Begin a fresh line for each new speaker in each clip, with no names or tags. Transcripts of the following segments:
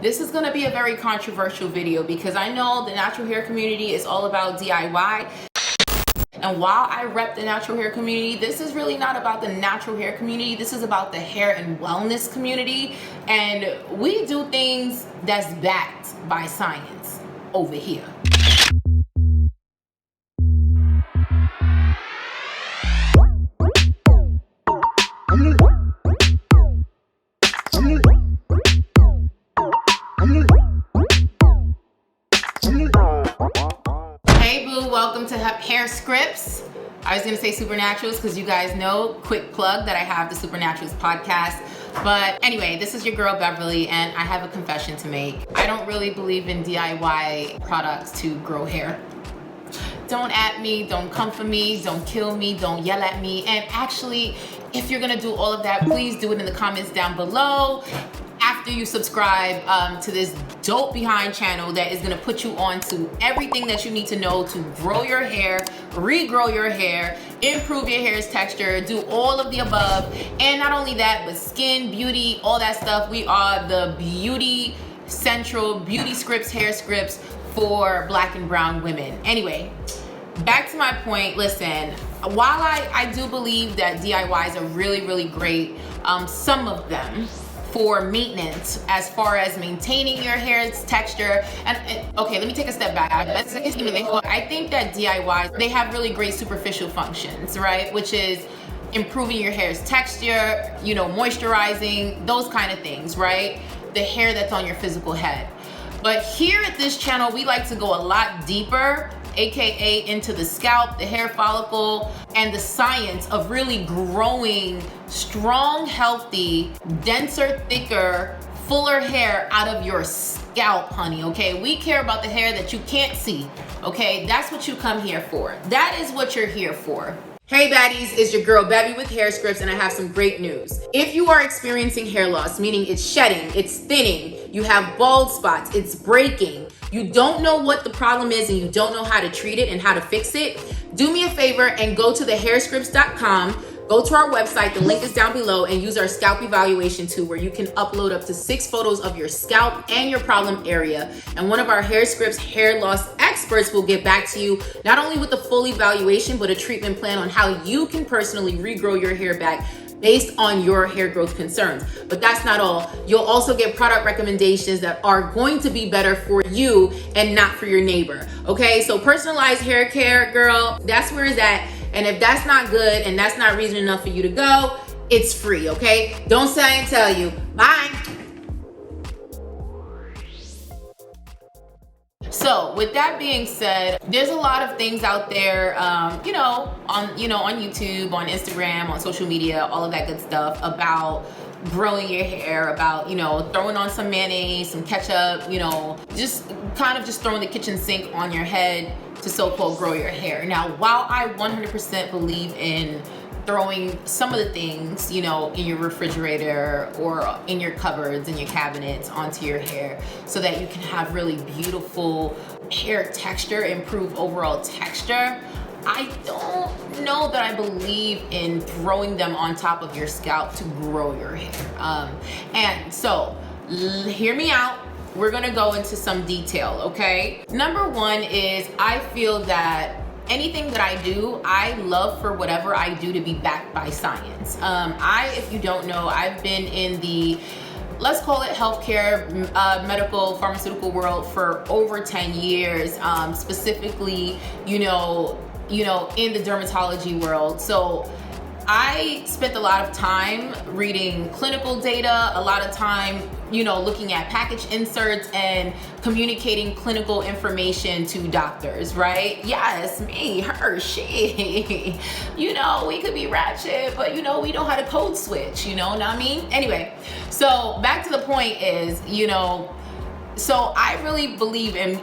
This is going to be a very controversial video because I know the natural hair community is all about DIY. And while I rep the natural hair community, this is really not about the natural hair community. This is about the hair and wellness community. And we do things that's backed by science over here. Welcome to Hairscripts. I was going to say Supernaturals because you guys know, quick plug, that I have the Supernaturals podcast. But anyway, this is your girl Beverly and I have a confession to make. I don't really believe in DIY products to grow hair. Don't at me, don't come for me, don't kill me, don't yell at me. And actually, if you're going to do all of that, please do it in the comments down below. After you subscribe to this dope behind channel that is gonna put you on to everything that you need to know to grow your hair, regrow your hair, improve your hair's texture, do all of the above. And not only that, but skin, beauty, all that stuff. We are the beauty central, beauty scripts, hair scripts for Black and brown women. Anyway, back to my point. Listen, while I do believe that DIYs are really great, some of them, for maintenance, as far as maintaining your hair's texture. And okay, let me take a step back. I think that DIYs, they have really great superficial functions, right? Which is improving your hair's texture, you know, moisturizing, those kind of things, right? The hair that's on your physical head. But here at this channel, we like to go a lot deeper, AKA into the scalp, the hair follicle, and the science of really growing strong, healthy, denser, thicker, fuller hair out of your scalp, honey, okay? We care about the hair that you can't see, okay? That's what you come here for. That is what you're here for. Hey baddies, it's your girl Bevy with Hairscripts, and I have some great news. If you are experiencing hair loss, meaning it's shedding, it's thinning, you have bald spots, it's breaking, you don't know what the problem is and you don't know how to treat it and how to fix it, do me a favor and go to thehairscripts.com. Go to our website, the link is down below, and use our scalp evaluation tool where you can upload up to 6 photos of your scalp and your problem area. And one of our Hairscripts hair loss experts will get back to you, not only with a full evaluation, but a treatment plan on how you can personally regrow your hair back based on your hair growth concerns. But that's not all. You'll also get product recommendations that are going to be better for you and not for your neighbor. Okay, so personalized hair care, girl, that's where it's at. And if that's not good and that's not reason enough for you to go, it's free, okay? Don't say I didn't tell you. Bye. So with that being said, there's a lot of things out there, on YouTube, on Instagram, on social media, all of that good stuff about growing your hair, about, throwing on some mayonnaise, some ketchup, just throwing the kitchen sink on your head to so-called grow your hair. Now, while I 100% believe in throwing some of the things, in your refrigerator or in your cupboards, in your cabinets onto your hair so that you can have really beautiful hair texture, improve overall texture, I don't know that I believe in throwing them on top of your scalp to grow your hair. And so, hear me out. We're gonna go into some detail, okay? Number one is I feel that anything that I do, I love for whatever I do to be backed by science. If you don't know, I've been in the, let's call it healthcare, medical, pharmaceutical world for over 10 years, specifically, in the dermatology world. So I spent a lot of time reading clinical data, a lot of time, looking at package inserts and communicating clinical information to doctors, right? Yes, me, her, she. We could be ratchet, but we know how to code switch, know what I mean? Anyway, so back to the point is, So I really believe in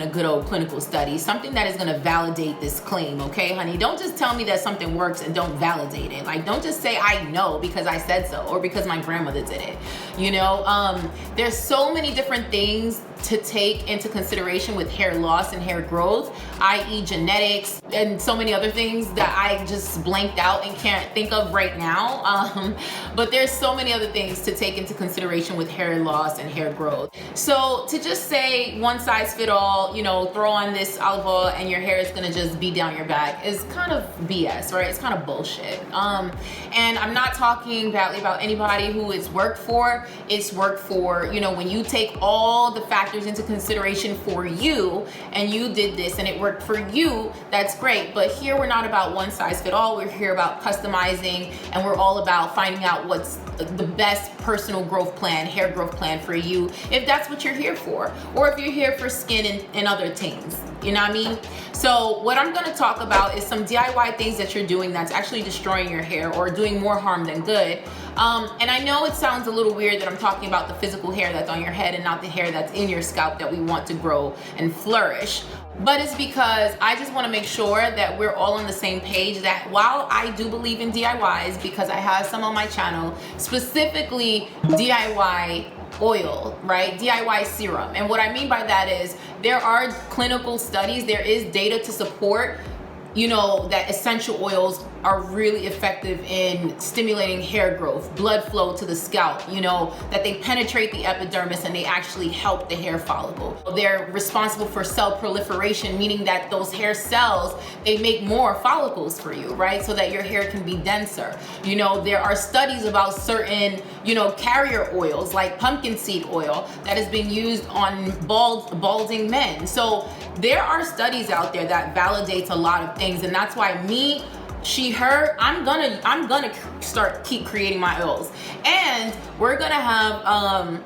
a good old clinical study, something that is going to validate this claim. Okay, honey, don't just tell me that something works and don't validate it. Like, don't just say I know because I said so or because my grandmother did it. You know, there's so many different things to take into consideration with hair loss and hair growth, i.e. genetics and so many other things that I just blanked out and can't think of right now. But there's so many other things to take into consideration with hair loss and hair growth. So to just say one size fit all, you know, throw on this olive oil and your hair is gonna just be down your back is kind of BS, right? It's kind of bullshit. And I'm not talking badly about anybody who it's worked for. It's worked for, you know, when you take all the factors into consideration for you and you did this and it worked for you, that's great. But here we're not about one size fit all. We're here about customizing, and we're all about finding out what's the best personal growth plan, hair growth plan for you, if that's what you're here for, or if you're here for skin and other things, you know what I mean? So what I'm gonna talk about is some DIY things that you're doing that's actually destroying your hair or doing more harm than good. And I know it sounds a little weird that I'm talking about the physical hair that's on your head and not the hair that's in your scalp that we want to grow and flourish. But it's because I just want to make sure that we're all on the same page, that while I do believe in DIYs, because I have some on my channel, specifically DIY oil, right? DIY serum. And what I mean by that is there are clinical studies, there is data to support, you know, that essential oils are really effective in stimulating hair growth, blood flow to the scalp, you know, that they penetrate the epidermis and they actually help the hair follicle. They're responsible for cell proliferation, meaning that those hair cells, they make more follicles for you, right? So that your hair can be denser. You know, there are studies about certain, you know, carrier oils like pumpkin seed oil that has been used on balding men. So there are studies out there that validates a lot of things, and that's why me, she, her, I'm gonna keep creating my oils. And we're gonna have,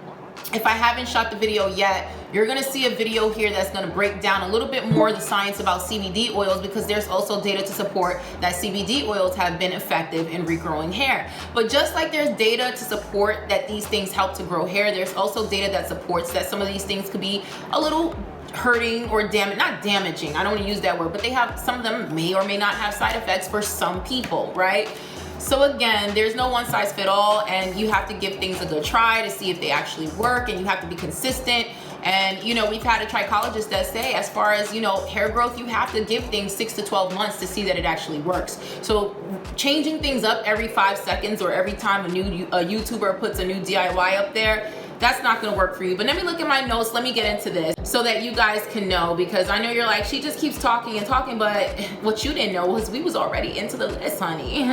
if I haven't shot the video yet, you're gonna see a video here that's gonna break down a little bit more the science about CBD oils, because there's also data to support that CBD oils have been effective in regrowing hair. But just like there's data to support that these things help to grow hair, there's also data that supports that some of these things could be a little hurting or not damaging, I don't want to use that word, but they have, some of them may or may not have side effects for some people, right? So again, there's no one size fit all, and you have to give things a good try to see if they actually work, and you have to be consistent. And you know, we've had a trichologist that say, as far as, you know, hair growth, you have to give things 6 to 12 months to see that it actually works. So changing things up every 5 seconds or every time a YouTuber puts a new DIY up there, that's not gonna work for you. But let me look at my notes, let me get into this so that you guys can know, because I know you're like, she just keeps talking and talking, but what you didn't know was we was already into the list, honey.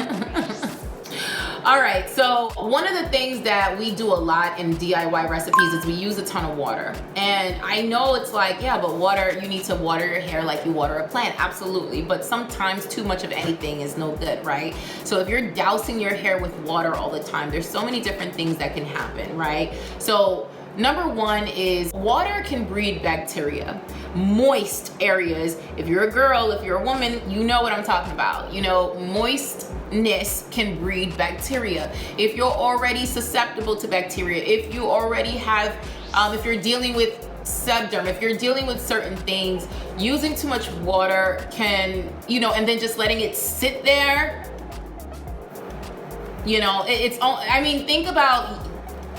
All right, so one of the things that we do a lot in DIY recipes is we use a ton of water. And I know it's like, yeah, but water, you need to water your hair like you water a plant. Absolutely, but sometimes too much of anything is no good, right? So if you're dousing your hair with water all the time, there's so many different things that can happen, right? So number one is water can breed bacteria. Moist areas, if you're a girl, if you're a woman, you know what I'm talking about. You know, moistness can breed bacteria. If you're already susceptible to bacteria, if you already have, if you're dealing with sebderm, if you're dealing with certain things, using too much water can, you know, and then just letting it sit there, you know, I mean, think about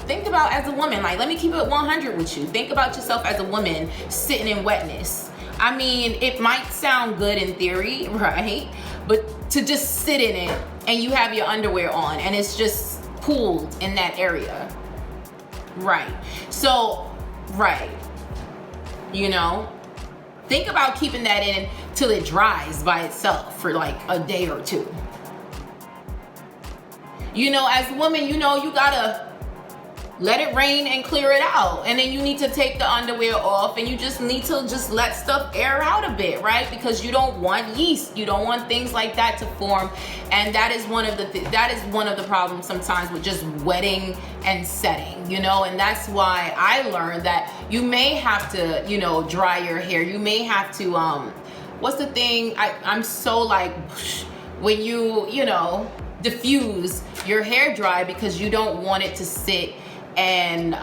as a woman, like, let me keep it 100 with you. Think about yourself as a woman sitting in wetness. I mean, it might sound good in theory, right? But to just sit in it and you have your underwear on and it's just pooled in that area, right? So, right, you know, think about keeping that in till it dries by itself for like a day or two. You know, as a woman, you know, you gotta let it rain and clear it out, and then you need to take the underwear off, and you just need to just let stuff air out a bit, right? Because you don't want yeast, you don't want things like that to form, and that is one of the problems sometimes with just wetting and setting, you know. And that's why I learned that you may have to, you know, dry your hair. You may have to what's the thing, I'm so like, when you know, diffuse your hair dry, because you don't want it to sit and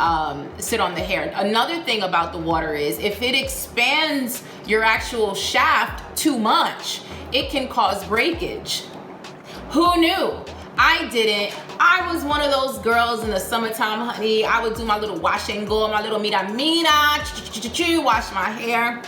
sit on the hair. Another thing about the water is if it expands your actual shaft too much, it can cause breakage. Who knew? I didn't. I was one of those girls in the summertime, honey. I would do my little wash and go, my little mina, wash my hair,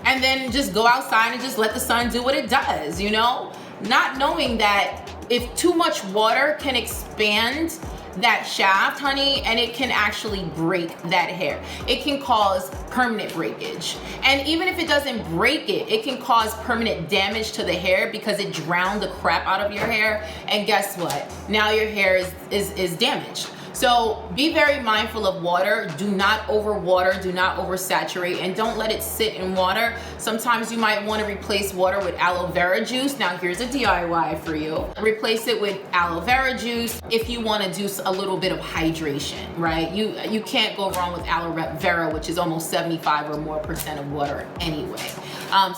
and then just go outside and just let the sun do what it does, you know? Not knowing that if too much water can expand that shaft, honey, and it can actually break that hair. It can cause permanent breakage. And even if it doesn't break it, it can cause permanent damage to the hair because it drowned the crap out of your hair. And guess what? Now your hair is damaged. So be very mindful of water. Do not overwater, do not oversaturate, and don't let it sit in water. Sometimes you might want to replace water with aloe vera juice. Now here's a DIY for you. Replace it with aloe vera juice if you want to do a little bit of hydration, right? You can't go wrong with aloe vera, which is almost 75% or more of water anyway.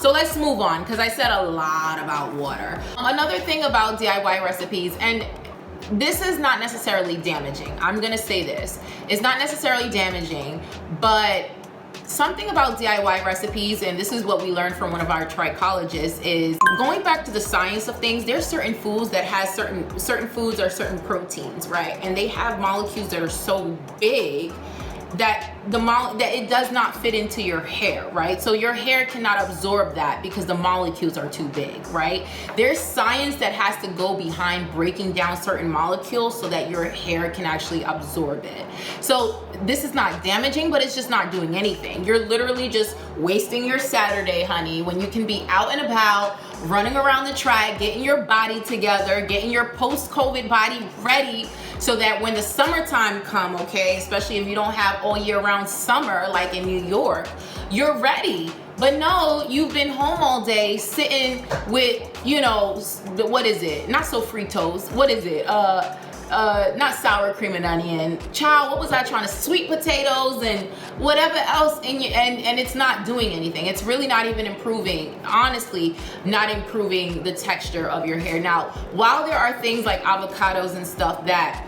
So let's move on, because I said a lot about water. Another thing about DIY recipes, and this is not necessarily damaging. I'm gonna say this. It's not necessarily damaging, but something about DIY recipes, and this is what we learned from one of our trichologists, is going back to the science of things. There's certain foods that has certain foods or certain proteins, right? And they have molecules that are so big that it does not fit into your hair, right? So your hair cannot absorb that because the molecules are too big, right? There's science that has to go behind breaking down certain molecules so that your hair can actually absorb it. So this is not damaging, but it's just not doing anything. You're literally just wasting your Saturday, honey, when you can be out and about, running around the track, getting your body together, getting your post-COVID body ready, so that when the summertime come, okay, especially if you don't have all year round summer like in New York, you're ready. But no, you've been home all day sitting with, you know, what is it? Not so Fritos. What is it? Not sour cream and onion. Child, what was I trying to? Sweet potatoes and whatever else and it's not doing anything. It's really not even improving, honestly, not improving the texture of your hair. Now, while there are things like avocados and stuff that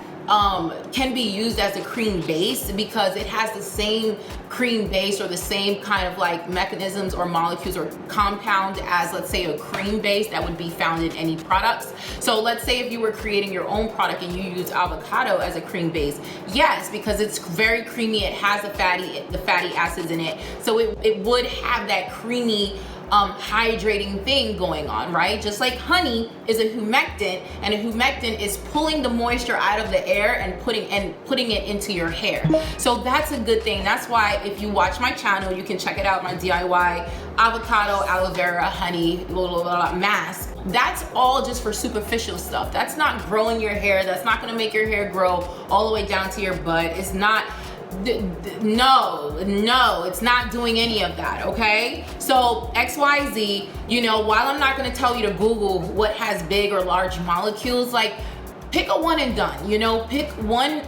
can be used as a cream base because it has the same cream base or the same kind of like mechanisms or molecules or compound as, let's say, a cream base that would be found in any products. So let's say if you were creating your own product and you use avocado as a cream base, yes, because it's very creamy, it has the fatty acids in it, so it would have that creamy hydrating thing going on, right? Just like honey is a humectant, and a humectant is pulling the moisture out of the air and putting it into your hair. So that's a good thing. That's why if you watch my channel, you can check it out, my DIY avocado, aloe vera, honey, mask. That's all just for superficial stuff. That's not growing your hair. That's not gonna make your hair grow all the way down to your butt. It's not. No, it's not doing any of that, okay? So XYZ, you know, while I'm not going to tell you to Google what has big or large molecules, like pick a one and done, you know, pick one.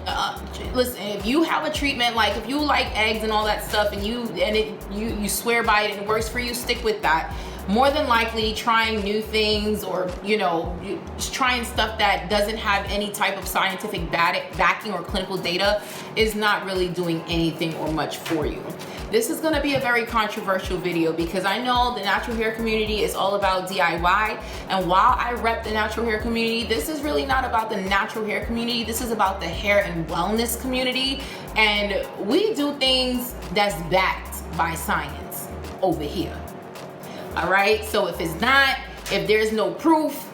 Listen, if you have a treatment, like if you like eggs and all that stuff and you swear by it and it works for you, stick with that. More than likely trying new things or, you know, just trying stuff that doesn't have any type of scientific backing or clinical data is not really doing anything or much for you. This is gonna be a very controversial video because I know the natural hair community is all about DIY, and while I rep the natural hair community, this is really not about the natural hair community. This is about the hair and wellness community, and we do things that's backed by science over here. All right, so if there's no proof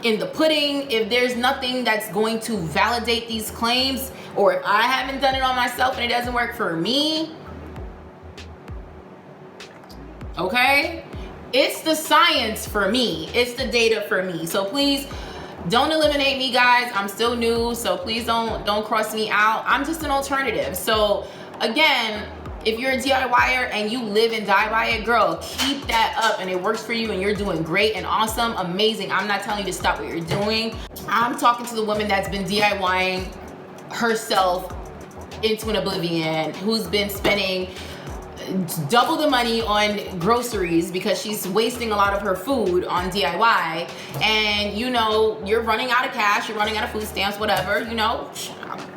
in the pudding, if there's nothing that's going to validate these claims, or if I haven't done it on myself and it doesn't work for me, okay, it's the science for me, it's the data for me. So please don't eliminate me, guys. I'm still new, so please don't cross me out. I'm just an alternative. So again, if you're a DIYer and you live and die by it, girl, keep that up and it works for you and you're doing great and awesome, amazing. I'm not telling you to stop what you're doing. I'm talking to the woman that's been DIYing herself into an oblivion, who's been spending double the money on groceries because she's wasting a lot of her food on DIY, and you know, you're running out of cash, you're running out of food stamps, whatever, you know,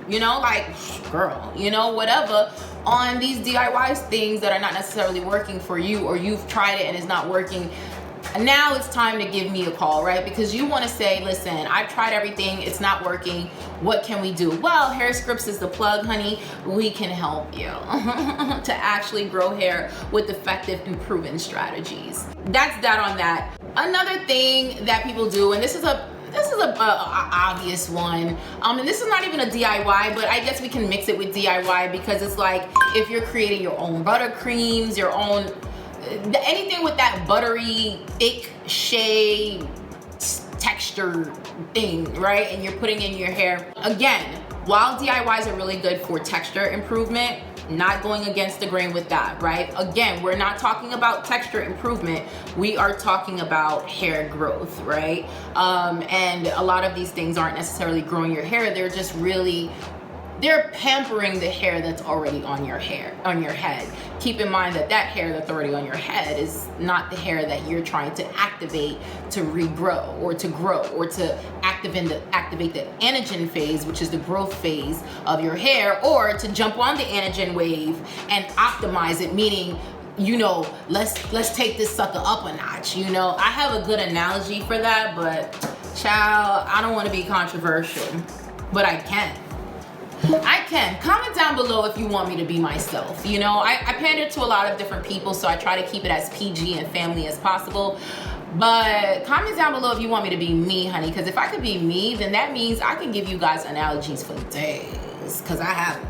you know, like, girl, you know, whatever, on these DIY things that are not necessarily working for you, or you've tried it and it's not working. Now it's time to give me a call, right? Because you want to say, listen, I've tried everything, it's not working. What can we do? Well, Hairscripts is the plug, honey. We can help you to actually grow hair with effective and proven strategies. That's that on that. Another thing that people do, and this is a obvious one, and this is not even a DIY, but I guess we can mix it with DIY, because it's like if you're creating your own buttercreams, your own anything with that buttery, thick, shea texture thing, right? And you're putting in your hair. Again, while DIYs are really good for texture improvement, not going against the grain with that, right? Again, we're not talking about texture improvement. We are talking about hair growth, right? And a lot of these things aren't necessarily growing your hair. They're just really, they're pampering the hair that's already on your head. Keep in mind that that hair that's already on your head is not the hair that you're trying to activate to regrow or to grow or to activate the anagen phase, which is the growth phase of your hair, or to jump on the anagen wave and optimize it, meaning, you know, let's take this sucker up a notch. You know, I have a good analogy for that, but child, I don't want to be controversial, but I can. Comment down below if you want me to be myself. You know, I pander to a lot of different people, so I try to keep it as PG and family as possible. But comment down below if you want me to be me, honey, because if I could be me, then that means I can give you guys analogies for days, because I have them.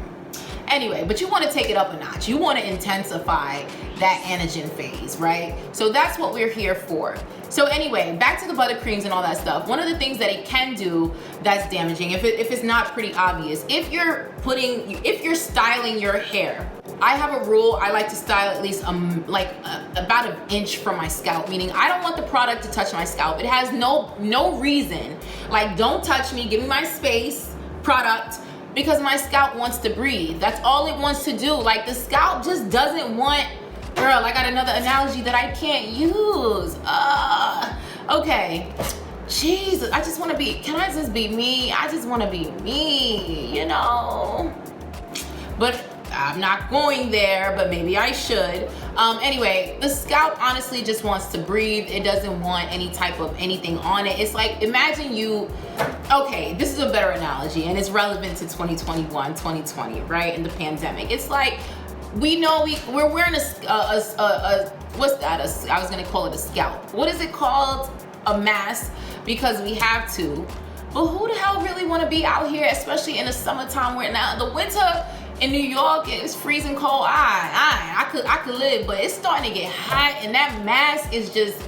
Anyway, but you want to take it up a notch. You want to intensify that anagen phase, right? So that's what we're here for. So anyway, back to the buttercreams and all that stuff. One of the things that it can do that's damaging, if it's not pretty obvious, if you're styling your hair, I have a rule. I like to style at least about an inch from my scalp, meaning I don't want the product to touch my scalp. It has no reason. Like, don't touch me, give me my space, product, because my scalp wants to breathe. That's all it wants to do. Like, the scalp just doesn't want, girl, I got another analogy that I can't use. Okay. Jesus, I just want to be, can I just be me? I just want to be me, you know? But I'm not going there, but maybe I should. Anyway, the scalp honestly just wants to breathe. It doesn't want any type of anything on it. It's like, imagine you, okay, this is a better analogy, and it's relevant to 2021, 2020, right? And the pandemic. It's like, we know we're wearing what's that? I was gonna call it a scalp. What is it called? A mask, because we have to. But who the hell really want to be out here, especially in the summertime? Where now the winter in New York is freezing cold. I could live, but it's starting to get hot, and that mask is just,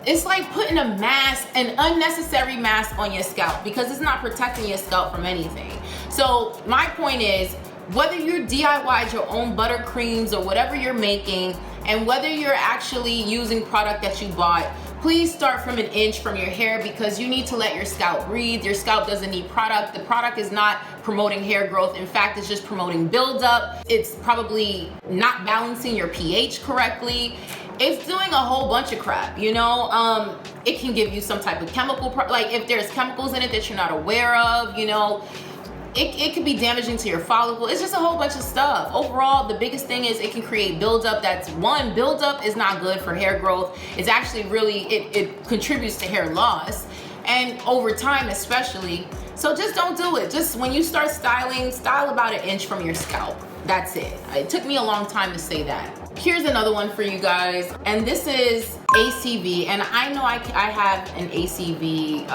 it's like putting a mask, an unnecessary mask on your scalp, because it's not protecting your scalp from anything. So my point is, whether you're DIY'd your own buttercreams or whatever you're making, and whether you're actually using product that you bought, please start from an inch from your hair, because you need to let your scalp breathe. Your scalp doesn't need product. The product is not promoting hair growth. In fact, it's just promoting buildup. It's probably not balancing your pH correctly. It's doing a whole bunch of crap, you know? It can give you some type of chemical, like if there's chemicals in it that you're not aware of, you know? It could be damaging to your follicle. It's just a whole bunch of stuff. Overall, the biggest thing is it can create buildup. That's one, buildup is not good for hair growth. It's actually really, it contributes to hair loss, and over time especially. So just don't do it. Just when you start styling, style about an inch from your scalp. That's it. It took me a long time to say that. Here's another one for you guys, and this is ACV. And I know I have an ACV,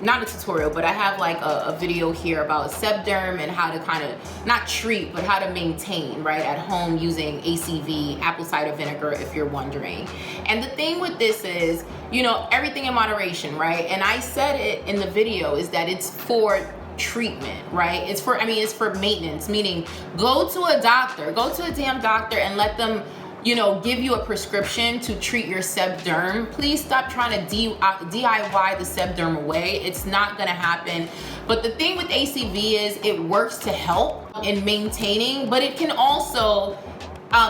not a tutorial, but I have like a video here about sebderm and how to kind of, not treat, but how to maintain, right, at home using ACV, apple cider vinegar, if you're wondering. And the thing with this is, you know, everything in moderation, right? And I said it in the video, is that it's for treatment, right? It's for maintenance, meaning go to a doctor, go to a damn doctor and let them, you know, give you a prescription to treat your sebderm. Please stop trying to DIY the sebderm away. It's not gonna happen. But the thing with ACV is it works to help in maintaining, but it can also,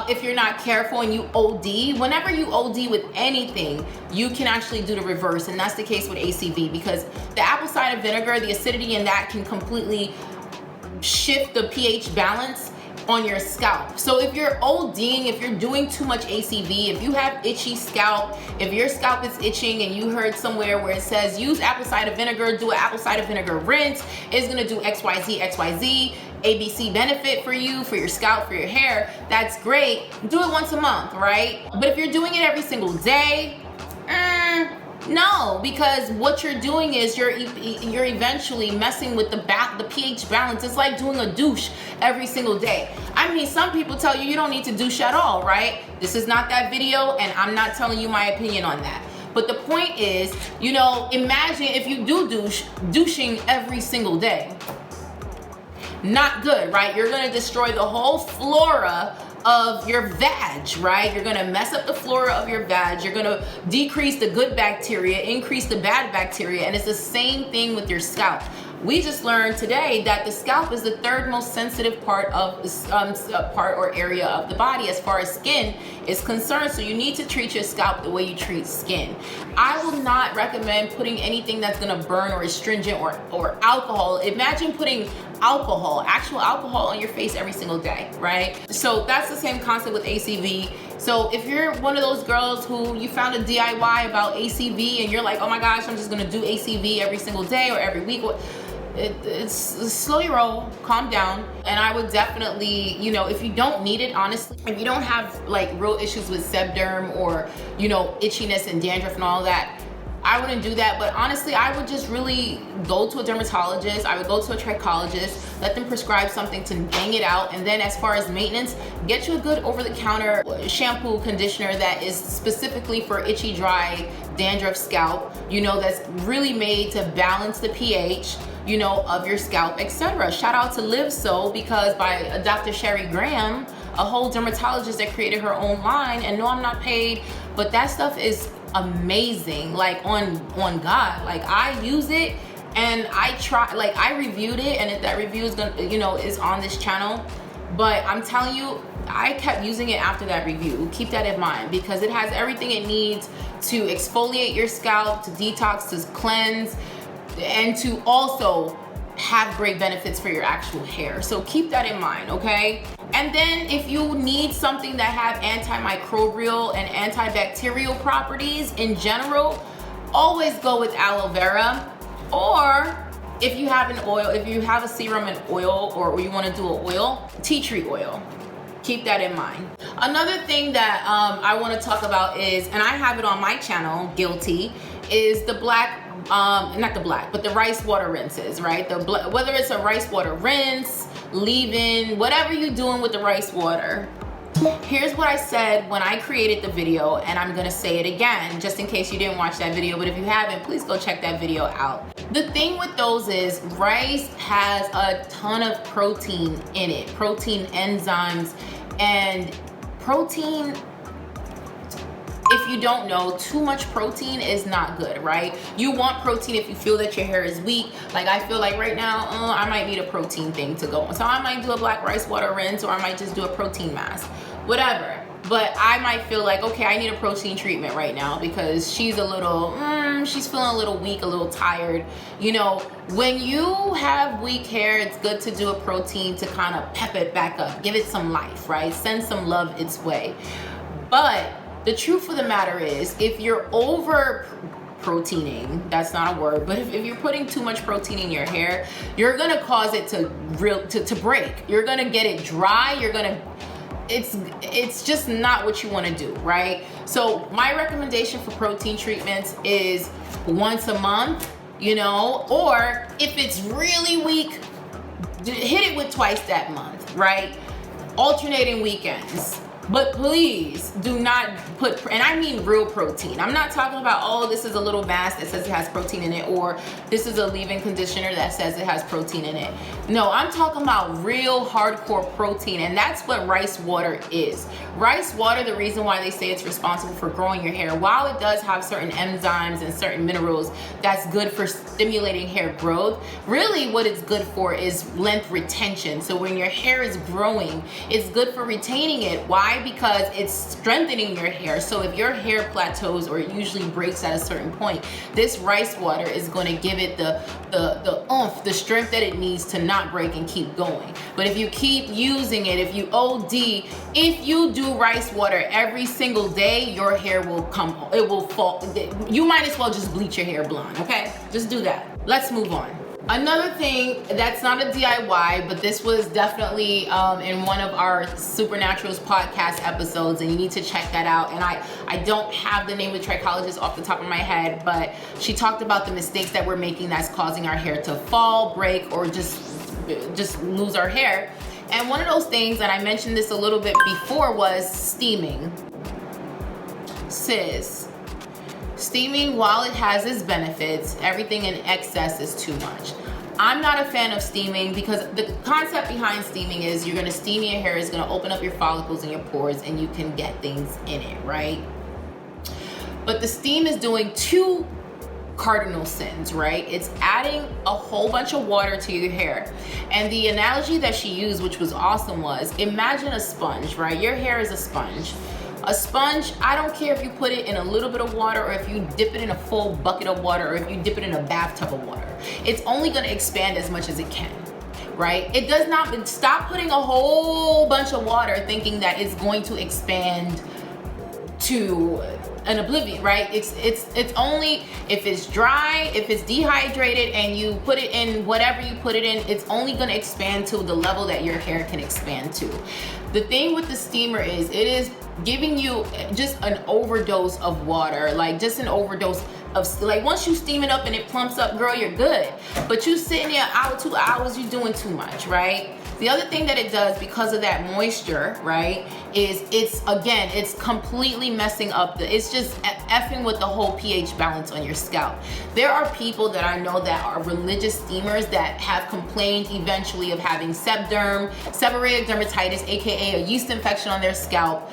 if you're not careful and you OD, whenever you OD with anything, you can actually do the reverse. And that's the case with ACV, because the apple cider vinegar, the acidity in that can completely shift the pH balance on your scalp. So if you're ODing, if you're doing too much ACV, if you have itchy scalp, if your scalp is itching and you heard somewhere where it says use apple cider vinegar, do an apple cider vinegar rinse, it's gonna do XYZ, XYZ, ABC benefit for you, for your scalp, for your hair, that's great. Do it once a month, right? But if you're doing it every single day, no, because what you're doing is you're eventually messing with the pH balance. It's like doing a douche every single day. I mean, some people tell you don't need to douche at all, right? This is not that video, and I'm not telling you my opinion on that. But the point is, you know, imagine if you do douching every single day. Not good, right? You're gonna destroy the whole flora of your vag, right? You're gonna mess up the flora of your vag. You're gonna decrease the good bacteria, increase the bad bacteria, and it's the same thing with your scalp. We just learned today that the scalp is the third most sensitive part of part or area of the body as far as skin is concerned. So you need to treat your scalp the way you treat skin. I will not recommend putting anything that's gonna burn or astringent or alcohol. Imagine putting actual alcohol on your face every single day, right? So that's the same concept with ACV. So if you're one of those girls who you found a DIY about ACV and you're like, oh my gosh, I'm just gonna do ACV every single day or every week, it's slow your roll, calm down. And I would definitely, you know, if you don't need it, honestly, if you don't have like real issues with sebderm or, you know, itchiness and dandruff and all that, I wouldn't do that. But honestly, I would just really go to a dermatologist. I would go to a trichologist, let them prescribe something to bang it out. And then as far as maintenance, get you a good over-the-counter shampoo conditioner that is specifically for itchy, dry, dandruff scalp, you know, that's really made to balance the pH, you know, of your scalp, etc. Shout out to Live So, because by Dr. Sherry Graham, a whole dermatologist that created her own line. And no, I'm not paid, but that stuff is amazing, like on God. Like I use it and I try, like I reviewed it, and that review is gonna, you know, is on this channel. But I'm telling you, I kept using it after that review. Keep that in mind, because it has everything it needs to exfoliate your scalp, to detox, to cleanse, and to also have great benefits for your actual hair. So keep that in mind, okay? And then if you need something that have antimicrobial and antibacterial properties in general, always go with aloe vera. Or if you have an oil, if you have a serum and oil, or you want to do an oil, tea tree oil. Keep that in mind. Another thing that I want to talk about is, and I have it on my channel, Guilty, is the black, not the black, but the rice water rinses, right? Whether it's a rice water rinse, leave-in, whatever you're doing with the rice water. Here's what I said when I created the video, and I'm gonna say it again, just in case you didn't watch that video, but if you haven't, please go check that video out. The thing with those is rice has a ton of protein in it, protein enzymes, and protein, if you don't know, too much protein is not good, right? You want protein if you feel that your hair is weak. Like I feel like right now, I might need a protein thing to go on. So I might do a black rice water rinse, or I might just do a protein mask, whatever. But I might feel like, okay, I need a protein treatment right now because she's a little, she's feeling a little weak, a little tired. You know, when you have weak hair, it's good to do a protein to kind of pep it back up, give it some life, right? Send some love its way. But the truth of the matter is, if you're over proteining, that's not a word, but if you're putting too much protein in your hair, you're gonna cause it to break. You're gonna get it dry. It's just not what you want to do, right? So my recommendation for protein treatments is once a month, you know, or if it's really weak, hit it with twice that month, right? Alternating weekends. But please do not put, and I mean real protein. I'm not talking about, oh, this is a little mask that says it has protein in it, or this is a leave-in conditioner that says it has protein in it. No, I'm talking about real hardcore protein, and that's what rice water is. Rice water, the reason why they say it's responsible for growing your hair, while it does have certain enzymes and certain minerals that's good for stimulating hair growth, really what it's good for is length retention. So when your hair is growing, it's good for retaining it. Why? Why? Because it's strengthening your hair. So if your hair plateaus or it usually breaks at a certain point, this rice water is going to give it the oomph, the strength that it needs to not break and keep going. But if you keep using it, if you OD, if you do rice water every single day, your hair will it will fall. You might as well just bleach your hair blonde, okay? Just do that. Let's move on. Another thing that's not a DIY, but this was definitely in one of our Supernaturals podcast episodes, and you need to check that out. And I don't have the name of the trichologist off the top of my head, but she talked about the mistakes that we're making that's causing our hair to fall, break, or just lose our hair. And one of those things, and I mentioned this a little bit before, was steaming. Sis, steaming, while it has its benefits, everything in excess is too much. I'm not a fan of steaming because the concept behind steaming is you're gonna steam your hair, it's gonna open up your follicles and your pores, and you can get things in it, right? But the steam is doing two cardinal sins, right? It's adding a whole bunch of water to your hair. And the analogy that she used, which was awesome, was imagine a sponge, right? Your hair is a sponge. A sponge, I don't care if you put it in a little bit of water or if you dip it in a full bucket of water or if you dip it in a bathtub of water. It's only going to expand as much as it can, right? It does not, stop putting a whole bunch of water thinking that it's going to expand to an oblivion, right? It's only if it's dry, if it's dehydrated and you put it in whatever you put it in, it's only going to expand to the level that your hair can expand to. The thing with the steamer is it is giving you just an overdose of water, like just an overdose of, like once you steam it up and it plumps up, girl, you're good. But you sitting there an hour, 2 hours, you're doing too much, right? The other thing that it does because of that moisture, right, is it's completely messing up it's just effing with the whole pH balance on your scalp. There are people that I know that are religious steamers that have complained eventually of having seborrheic dermatitis, aka a yeast infection on their scalp,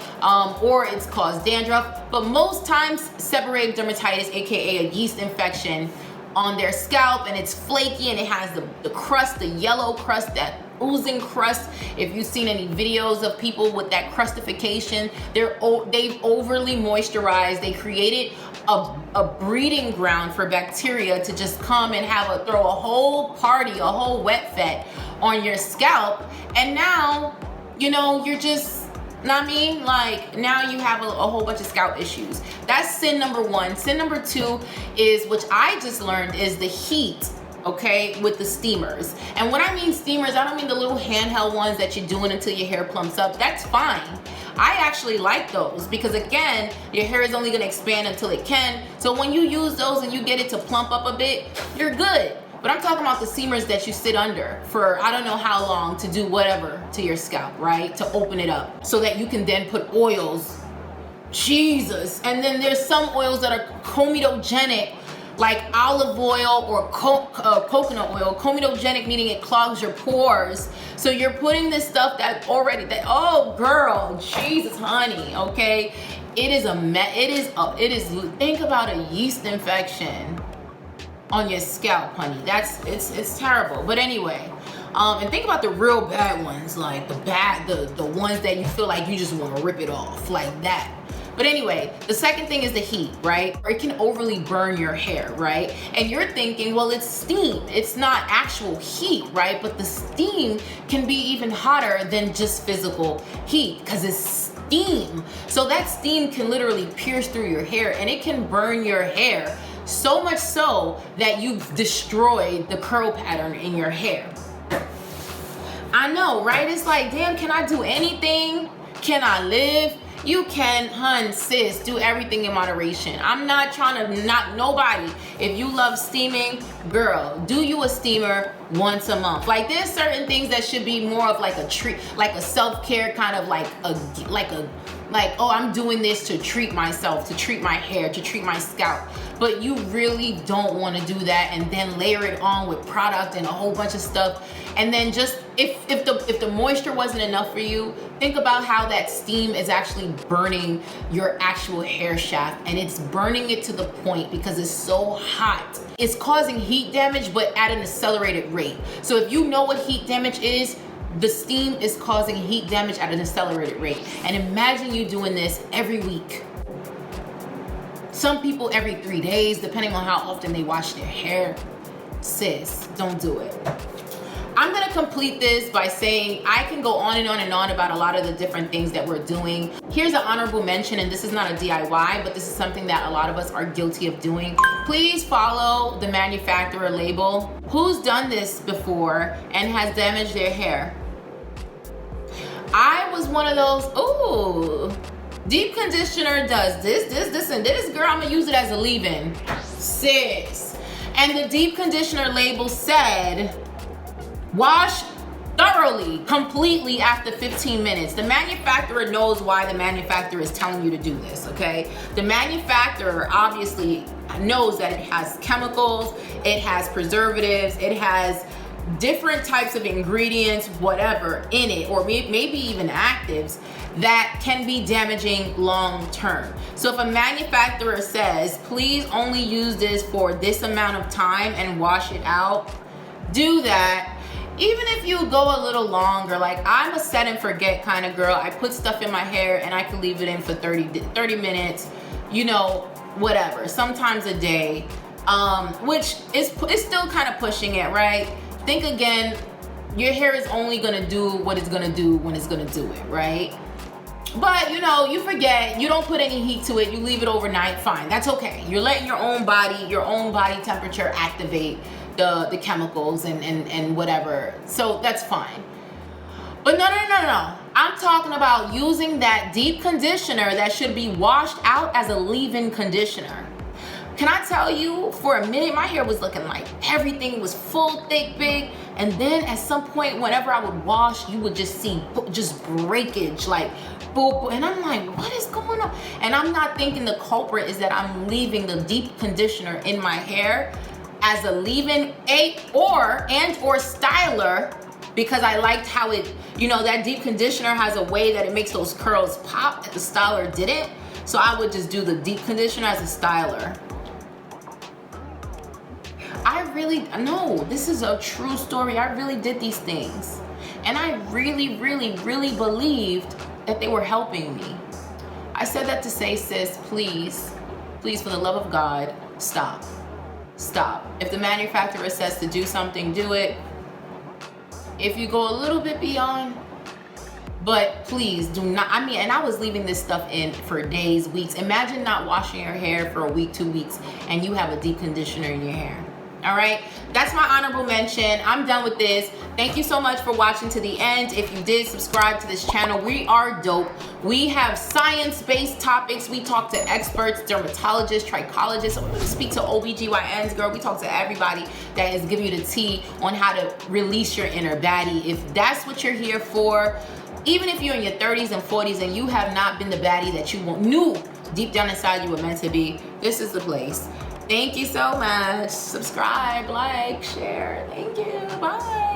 or it's caused dandruff. But most times seborrheic dermatitis, aka a yeast infection on their scalp, and it's flaky and it has the crust, the yellow crust, that oozing crust. If you've seen any videos of people with that crustification, they've overly moisturized. They created a breeding ground for bacteria to just come and throw a whole party, a whole wet fet on your scalp. And now, you're just, like now you have a whole bunch of scalp issues. That's sin number one. Sin number two is, which I just learned, is the heat. Okay, with the steamers. And when I mean steamers, I don't mean the little handheld ones that you're doing until your hair plumps up. That's fine. I actually like those because, again, your hair is only going to expand until it can. So when you use those and you get it to plump up a bit, you're good. But I'm talking about the steamers that you sit under for I don't know how long to do whatever to your scalp, right? To open it up so that you can then put oils. Jesus. And then there's some oils that are comedogenic, like olive oil or coconut oil. Comedogenic meaning it clogs your pores. So you're putting this stuff oh girl, Jesus honey, okay? It is think about a yeast infection on your scalp, honey. It's terrible. But anyway, and think about the real bad ones, like the ones that you feel like you just want to rip it off, like that. But anyway, the second thing is the heat, right? It can overly burn your hair, right? And you're thinking, well, it's steam. It's not actual heat, right? But the steam can be even hotter than just physical heat because it's steam. So that steam can literally pierce through your hair and it can burn your hair so much so that you've destroyed the curl pattern in your hair. I know, right? It's like, damn, can I do anything? Can I live? You can, sis, do everything in moderation. I'm not trying to knock nobody. If you love steaming, girl, do you a steamer once a month. Like there's certain things that should be more of like a treat, like a self-care kind of like oh, I'm doing this to treat myself, to treat my hair, to treat my scalp. But you really don't want to do that and then layer it on with product and a whole bunch of stuff. And then just, if the moisture wasn't enough for you, think about how that steam is actually burning your actual hair shaft, and it's burning it to the point because it's so hot. It's causing heat damage, but at an accelerated rate. So if you know what heat damage is, the steam is causing heat damage at an accelerated rate. And imagine you doing this every week. Some people every 3 days, depending on how often they wash their hair. Sis, don't do it. I'm gonna complete this by saying I can go on and on and on about a lot of the different things that we're doing. Here's an honorable mention, and this is not a DIY, but this is something that a lot of us are guilty of doing. Please follow the manufacturer label. Who's done this before and has damaged their hair? I was one of those, ooh, deep conditioner does this, and this. Girl, I'm gonna use it as a leave-in. Sis. And the deep conditioner label said, wash thoroughly, completely after 15 minutes. The manufacturer knows why the manufacturer is telling you to do this, okay? The manufacturer obviously knows that it has chemicals, it has preservatives, it has different types of ingredients, whatever, in it, or maybe even actives that can be damaging long term. So if a manufacturer says, please only use this for this amount of time and wash it out, do that. Even if you go a little longer, like I'm a set and forget kind of girl. I put stuff in my hair and I can leave it in for 30 minutes, you know, whatever, sometimes a day, which is still kind of pushing it, right? Think again, your hair is only gonna do what it's gonna do when it's gonna do it, right? But you know, you forget, you don't put any heat to it, you leave it overnight, fine, that's okay. You're letting your own body temperature activate the chemicals and whatever, so that's fine. But no. I'm talking about using that deep conditioner that should be washed out as a leave-in conditioner. Can I tell you, for a minute, my hair was looking like everything was full, thick, big. And then at some point, whenever I would wash, you would just see just breakage, like boop. And I'm like, what is going on? And I'm not thinking the culprit is that I'm leaving the deep conditioner in my hair as a leave-in or styler, because I liked how it, you know, that deep conditioner has a way that it makes those curls pop that the styler didn't. So I would just do the deep conditioner as a styler. No, this is a true story. I really did these things. And I really believed that they were helping me. I said that to say, sis, please, for the love of God, stop. If the manufacturer says to do something, do it. If you go a little bit beyond, but please do not. I mean, and I was leaving this stuff in for days, weeks. Imagine not washing your hair for a week, 2 weeks, and you have a deep conditioner in your hair. All right, that's my honorable mention. I'm done with this. Thank you so much for watching to the end. If you did, subscribe to this channel. We are dope. We have science-based topics. We talk to experts, dermatologists, trichologists. We speak to OBGYNs, girl. We talk to everybody that is giving you the tea on how to release your inner baddie. If that's what you're here for, even if you're in your 30s and 40s and you have not been the baddie that you knew deep down inside you were meant to be, this is the place. Thank you so much. Subscribe, like, share. Thank you. Bye.